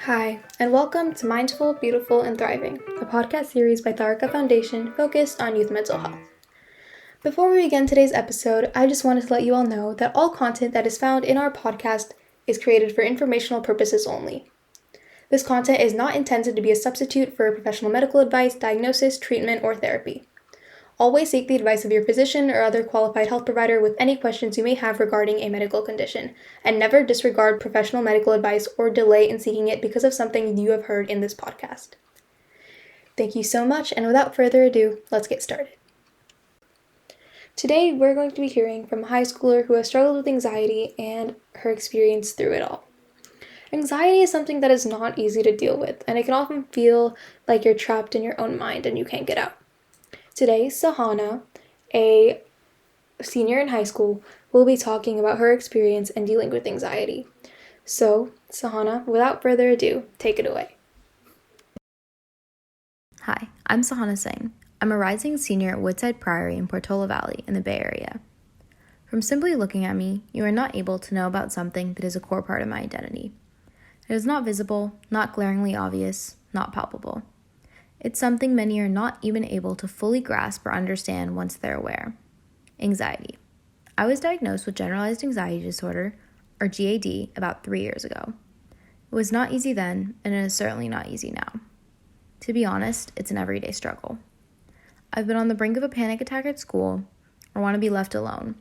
Hi, and welcome to Mindful, Beautiful, and Thriving, a podcast series by Tharaka Foundation focused on youth mental health. Before we begin today's episode, I just wanted to let you all know that all content that is found in our podcast is created for informational purposes only. This content is not intended to be a substitute for professional medical advice, diagnosis, treatment, or therapy. Always seek the advice of your physician or other qualified health provider with any questions you may have regarding a medical condition, and never disregard professional medical advice or delay in seeking it because of something you have heard in this podcast. Thank you so much, and without further ado, let's get started. Today, we're going to be hearing from a high schooler who has struggled with anxiety and her experience through it all. Anxiety is something that is not easy to deal with, and it can often feel like you're trapped in your own mind and you can't get out. Today, Sahana, a senior in high school, will be talking about her experience and dealing with anxiety. So, Sahana, without further ado, take it away. Hi, I'm Sahana Singh. I'm a rising senior at Woodside Priory in Portola Valley in the Bay Area. From simply looking at me, you are not able to know about something that is a core part of my identity. It is not visible, not glaringly obvious, not palpable. It's something many are not even able to fully grasp or understand once they're aware. Anxiety. I was diagnosed with generalized anxiety disorder, or GAD, about 3 years ago. It was not easy then, and it is certainly not easy now. To be honest, it's an everyday struggle. I've been on the brink of a panic attack at school, or want to be left alone,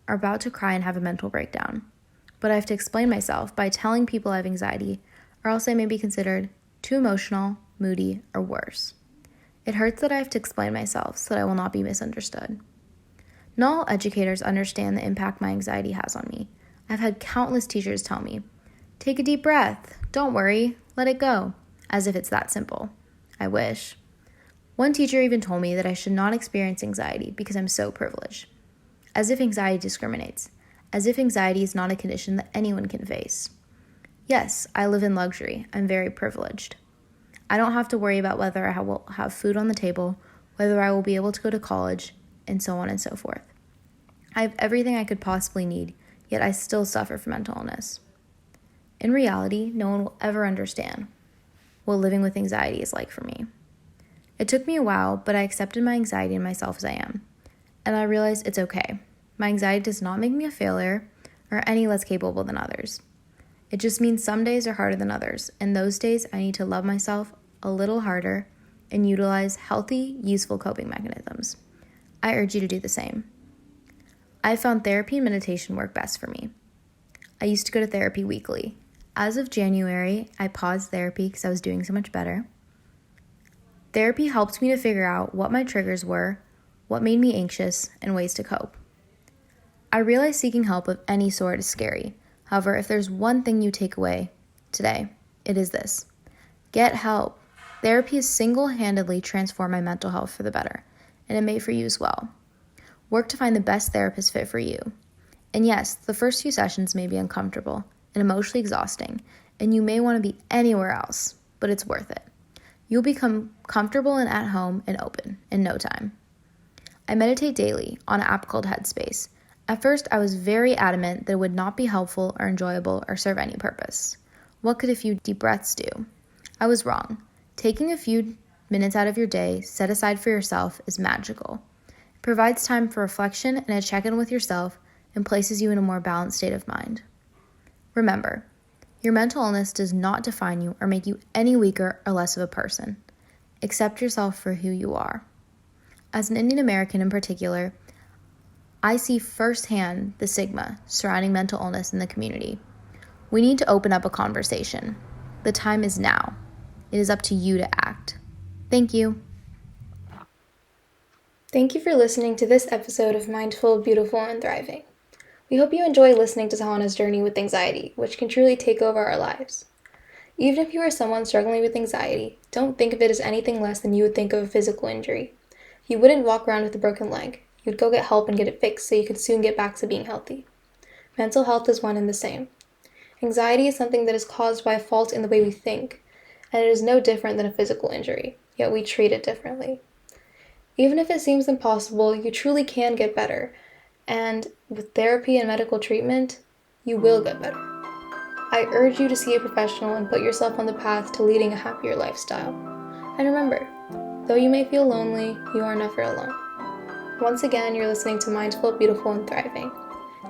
or about to cry and have a mental breakdown. But I have to explain myself by telling people I have anxiety, or else I may be considered too emotional, moody, or worse. It hurts that I have to explain myself so that I will not be misunderstood. Not all educators understand the impact my anxiety has on me. I've had countless teachers tell me, "Take a deep breath, don't worry, let it go," as if it's that simple. I wish. One teacher even told me that I should not experience anxiety because I'm so privileged. As if anxiety discriminates. As if anxiety is not a condition that anyone can face. Yes, I live in luxury. I'm very privileged. I don't have to worry about whether I will have food on the table, whether I will be able to go to college, and so on and so forth. I have everything I could possibly need, yet I still suffer from mental illness. In reality, no one will ever understand what living with anxiety is like for me. It took me a while, but I accepted my anxiety and myself as I am. And I realized it's okay. My anxiety does not make me a failure or any less capable than others. It just means some days are harder than others, and those days I need to love myself a little harder and utilize healthy, useful coping mechanisms. I urge you to do the same. I found therapy and meditation work best for me. I used to go to therapy weekly. As of January, I paused therapy because I was doing so much better. Therapy helped me to figure out what my triggers were, what made me anxious, and ways to cope. I realize seeking help of any sort is scary. However, if there's one thing you take away today, it is this. Get help. Therapy has single-handedly transformed my mental health for the better, and it may for you as well. Work to find the best therapist fit for you. And yes, the first few sessions may be uncomfortable and emotionally exhausting, and you may want to be anywhere else, but it's worth it. You'll become comfortable and at home and open in no time. I meditate daily on an app called Headspace. At first, I was very adamant that it would not be helpful or enjoyable or serve any purpose. What could a few deep breaths do? I was wrong. Taking a few minutes out of your day, set aside for yourself, is magical. It provides time for reflection and a check-in with yourself and places you in a more balanced state of mind. Remember, your mental illness does not define you or make you any weaker or less of a person. Accept yourself for who you are. As an Indian American in particular, I see firsthand the stigma surrounding mental illness in the community. We need to open up a conversation. The time is now. It is up to you to act. Thank you. Thank you for listening to this episode of Mindful, Beautiful, and Thriving. We hope you enjoy listening to Sahana's journey with anxiety, which can truly take over our lives. Even if you are someone struggling with anxiety, don't think of it as anything less than you would think of a physical injury. You wouldn't walk around with a broken leg. You'd go get help and get it fixed so you could soon get back to being healthy. Mental health is one and the same. Anxiety is something that is caused by a fault in the way we think, and it is no different than a physical injury, yet we treat it differently. Even if it seems impossible, you truly can get better, and with therapy and medical treatment, you will get better. I urge you to see a professional and put yourself on the path to leading a happier lifestyle. And remember, though you may feel lonely, you are never alone. Once again, you're listening to Mindful, Beautiful, and Thriving.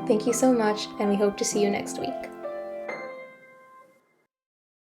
Thank you so much, and we hope to see you next week.